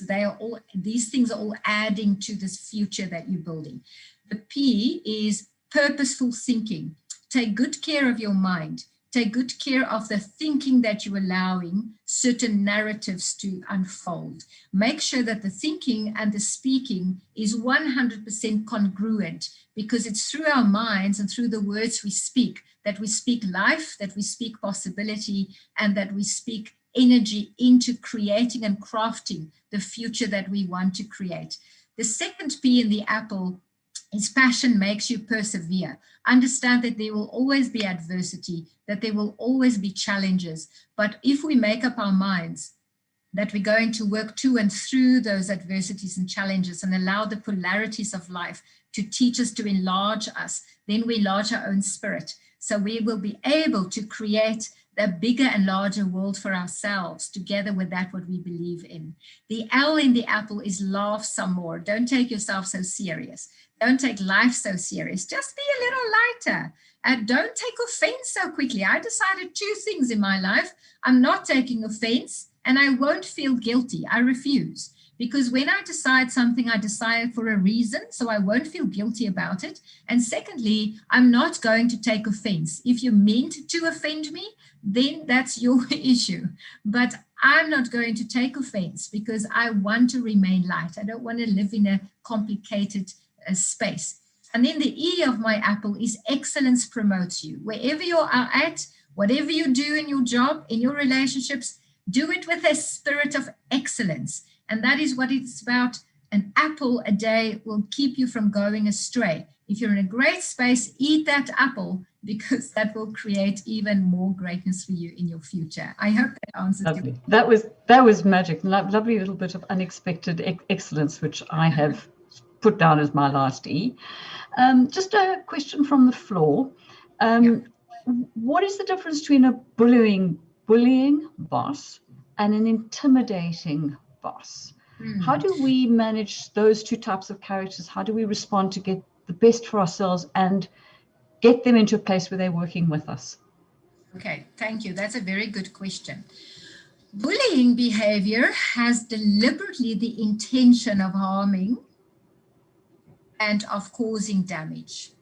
these things are all adding to this future that you're building. The P is purposeful thinking. Take good care of your mind. Take good care of the thinking that you're allowing certain narratives to unfold. Make sure that the thinking and the speaking is 100% congruent, because it's through our minds and through the words we speak that we speak life, that we speak possibility, and that we speak energy into creating and crafting the future that we want to create. The second P in the apple His passion makes you persevere. Understand that there will always be adversity, that there will always be challenges. But if we make up our minds that we're going to work to and through those adversities and challenges and allow the polarities of life to teach us, to enlarge us, then we enlarge our own spirit. So we will be able to create a bigger and larger world for ourselves together with that what we believe in. The L in the apple is laugh some more. Don't take yourself so serious. Don't take life so serious. Just be a little lighter. Don't take offense so quickly. I decided 2 things in my life. I'm not taking offense and I won't feel guilty. I refuse. Because when I decide something, I decide for a reason, so I won't feel guilty about it. And secondly, I'm not going to take offense. If you meant to offend me, then that's your issue. But I'm not going to take offense because I want to remain light. I don't want to live in a complicated space. And then the E of my apple is excellence promotes you. Wherever you are at, whatever you do in your job, in your relationships, do it with a spirit of excellence. And that is what it's about. An apple a day will keep you from going astray. If you're in a great space, eat that apple because that will create even more greatness for you in your future. I hope that answers Lovely. you. That was magic. Lovely little bit of unexpected excellence, which I have put down as my last E. Just a question from the floor. What is the difference between a bullying boss and an intimidating boss? How do we manage those 2 types of characters? How do we respond to get the best for ourselves and get them into a place where they're working with us? Okay, thank you. That's a very good question. Bullying behavior has deliberately the intention of harming and of causing damage.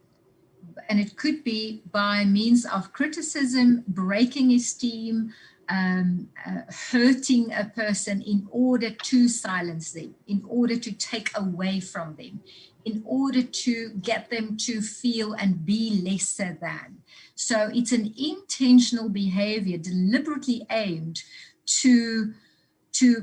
And it could be by means of criticism, breaking esteem, hurting a person in order to silence them, in order to take away from them, in order to get them to feel and be lesser than. So it's an intentional behavior deliberately aimed to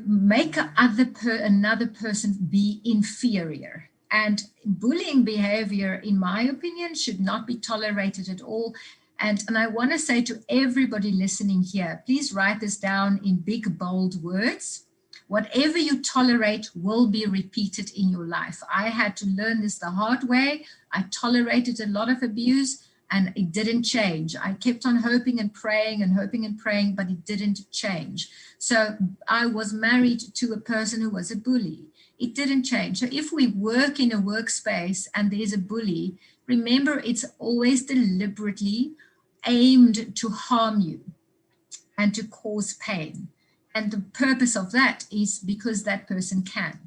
make another person be inferior. And bullying behavior, in my opinion, should not be tolerated at all. And I want to say to everybody listening here, please write this down in big, bold words. Whatever you tolerate will be repeated in your life. I had to learn this the hard way. I tolerated a lot of abuse and it didn't change. I kept on hoping and praying, but it didn't change. So I was married to a person who was a bully. It didn't change. So if we work in a workspace and there's a bully, remember it's always deliberately aimed to harm you and to cause pain. And the purpose of that is because that person can.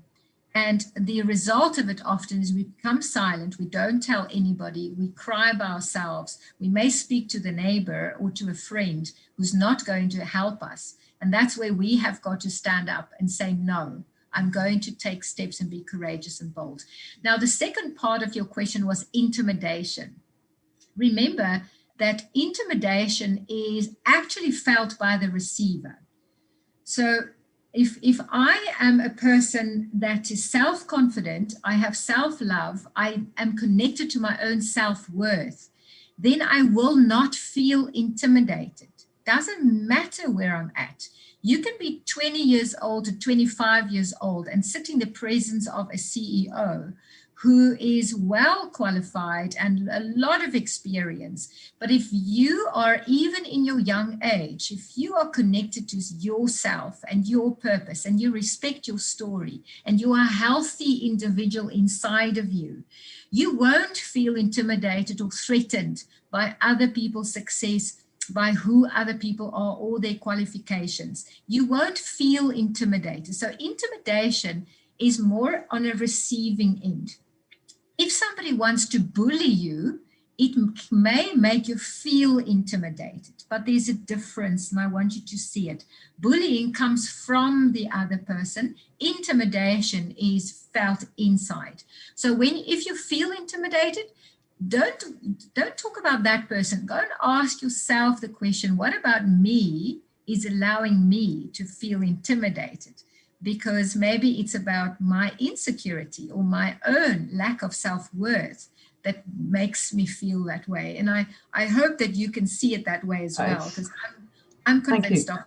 And the result of it often is we become silent, we don't tell anybody, we cry by ourselves, we may speak to the neighbor or to a friend who's not going to help us. And that's where we have got to stand up and say, no, I'm going to take steps and be courageous and bold. Now, the second part of your question was intimidation. Remember that intimidation is actually felt by the receiver. So if I am a person that is self-confident, I have self-love, I am connected to my own self-worth, then I will not feel intimidated. Doesn't matter where I'm at. You can be 20 years old to 25 years old and sit in the presence of a CEO who is well qualified and a lot of experience. But if you are, even in your young age, if you are connected to yourself and your purpose and you respect your story and you are a healthy individual inside of you, you won't feel intimidated or threatened by other people's success, by who other people are or their qualifications. You won't feel intimidated. So intimidation is more on a receiving end. If somebody wants to bully you, it may make you feel intimidated, but there's a difference and I want you to see it. Bullying comes from the other person. Intimidation is felt inside. So if you feel intimidated, don't talk about that person. Go and ask yourself the question, what about me is allowing me to feel intimidated? because maybe it's about my insecurity or my own lack of self-worth that makes me feel that way. And I hope that you can see it that way as well, because I'm convinced of that.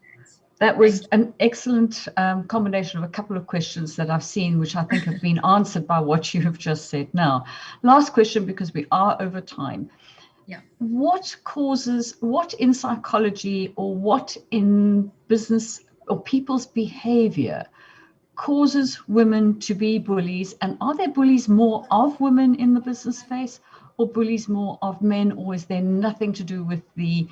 That was an excellent combination of a couple of questions that I've seen, which I think have been answered by what you have just said now. Last question, because we are over time. Yeah. What in psychology or what in business or people's behavior causes women to be bullies? And are there bullies more of women in the business space or bullies more of men? Or is there nothing to do with the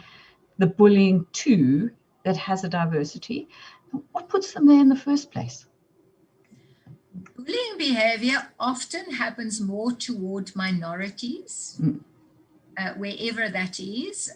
bullying too that has a diversity? What puts them there in the first place? Bullying behavior often happens more toward minorities, wherever that is,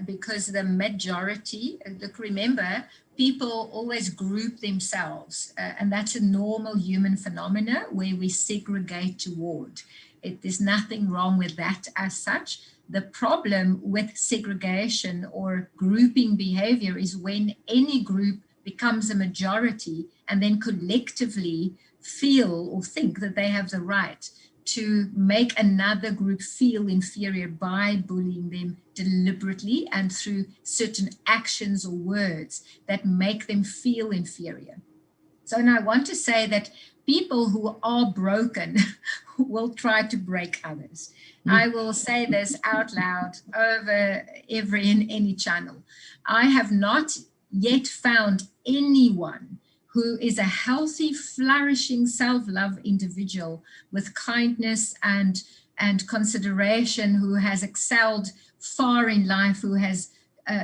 because the majority, look, remember, people always group themselves, and that's a normal human phenomena where we segregate toward. There's nothing wrong with that as such. The problem with segregation or grouping behavior is when any group becomes a majority and then collectively feel or think that they have the right to make another group feel inferior by bullying them deliberately and through certain actions or words that make them feel inferior. So, and I want to say that people who are broken will try to break others. I will say this out loud over in any channel. I have not yet found anyone who is a healthy, flourishing, self-love individual with kindness and consideration, who has excelled far in life, who has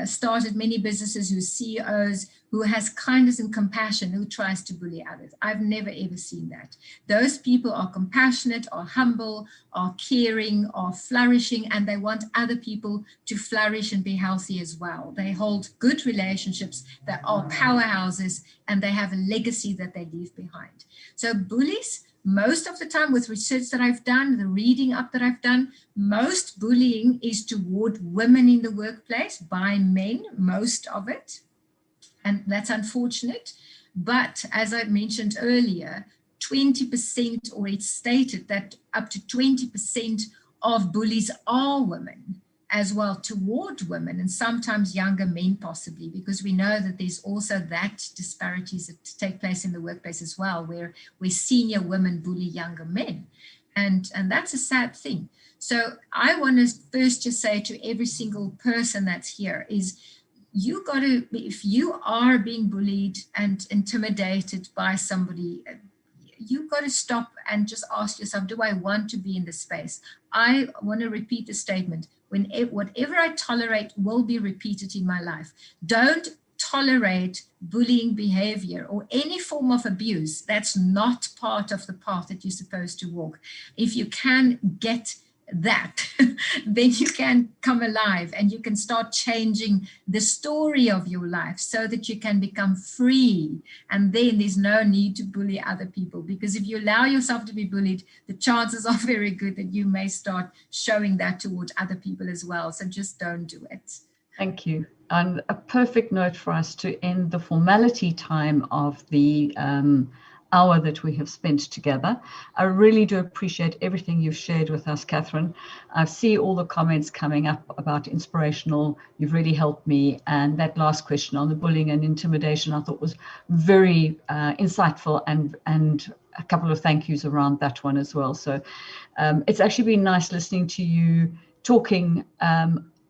started many businesses, who's CEOs, who has kindness and compassion, who tries to bully others. I've never ever seen that. Those people are compassionate, are humble, are caring, are flourishing, and they want other people to flourish and be healthy as well. They hold good relationships, they are powerhouses, and they have a legacy that they leave behind. So bullies, most of the time with research that I've done, the reading up that I've done, most bullying is toward women in the workplace by men, most of it. And that's unfortunate. But as I mentioned earlier, 20%, or it's stated that up to 20% of bullies are women as well, toward women, and sometimes younger men possibly, because we know that there's also that disparities that take place in the workplace as well, where senior women bully younger men. And that's a sad thing. So I want to first just say to every single person that's here is, you got to, if you are being bullied and intimidated by somebody, you've got to stop and just ask yourself, do I want to be in this space? I want to repeat the statement. Whatever I tolerate will be repeated in my life. Don't tolerate bullying behavior or any form of abuse. That's not part of the path that you're supposed to walk. If you can get that, then you can come alive and you can start changing the story of your life so that you can become free. And then there's no need to bully other people, because if you allow yourself to be bullied, the chances are very good that you may start showing that towards other people as well. So just don't do it. Thank you. And a perfect note for us to end the formality time of the hour that we have spent together. I really do appreciate everything you've shared with us, Catherine. I see all the comments coming up about inspirational. You've really helped me. And that last question on the bullying and intimidation, I thought was very insightful, and a couple of thank yous around that one as well. So it's actually been nice listening to you talking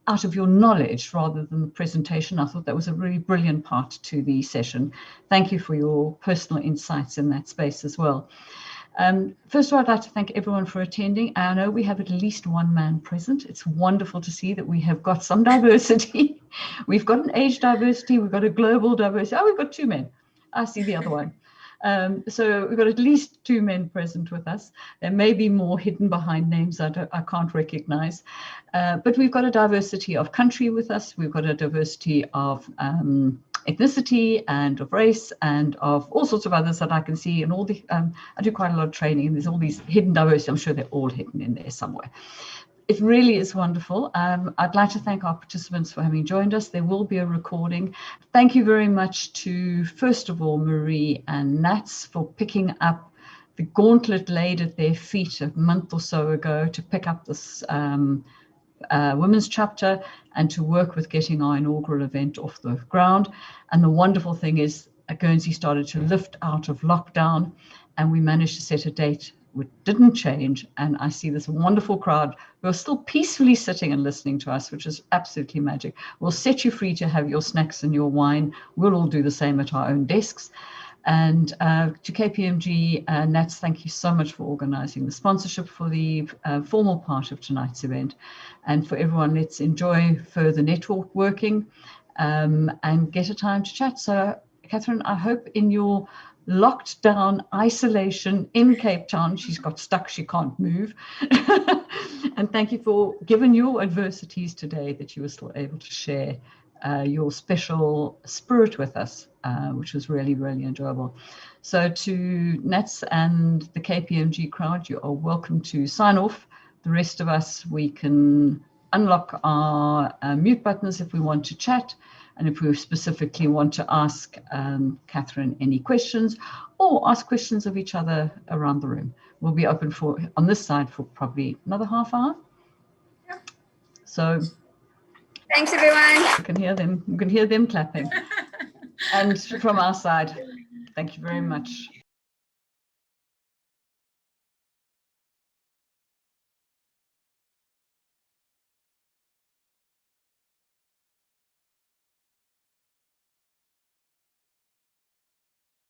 out of your knowledge rather than the presentation. I thought that was a really brilliant part to the session. Thank you for your personal insights in that space as well. First of all, I'd like to thank everyone for attending. I know we have at least one man present. It's wonderful to see that we have got some diversity. We've got an age diversity, we've got a global diversity. Oh, we've got two men. I see the other one. So we've got at least two men present with us. There may be more hidden behind names I can't recognize. But we've got a diversity of country with us. We've got a diversity of ethnicity and of race and of all sorts of others that I can see. And all the I do quite a lot of training, and there's all these hidden diversity. I'm sure they're all hidden in there somewhere. It really is wonderful. I'd like to thank our participants for having joined us. There will be a recording. Thank you very much to, first of all, Marie and Nats for picking up the gauntlet laid at their feet a month or so ago to pick up this women's chapter and to work with getting our inaugural event off the ground. And the wonderful thing is Guernsey started to lift out of lockdown and we managed to set a date which didn't change. And I see this wonderful crowd who are still peacefully sitting and listening to us, which is absolutely magic. We'll set you free to have your snacks and your wine. We'll all do the same at our own desks. And to KPMG, Nats, thank you so much for organizing the sponsorship for the formal part of tonight's event. And for everyone, let's enjoy further networking and get a time to chat. So, Catherine, I hope in your locked down isolation in Cape Town, she's got stuck, she can't move. And thank you for, given your adversities today, that you were still able to share your special spirit with us, which was really, really enjoyable. So to Nats and the KPMG crowd, you are welcome to sign off. The rest of us, we can unlock our mute buttons if we want to chat, and if we specifically want to ask Catherine any questions or ask questions of each other around the room. We'll be open for on this side for probably another half hour. Yeah. So Thanks, everyone. you can hear them. You can hear them clapping. And from our side, thank you very much.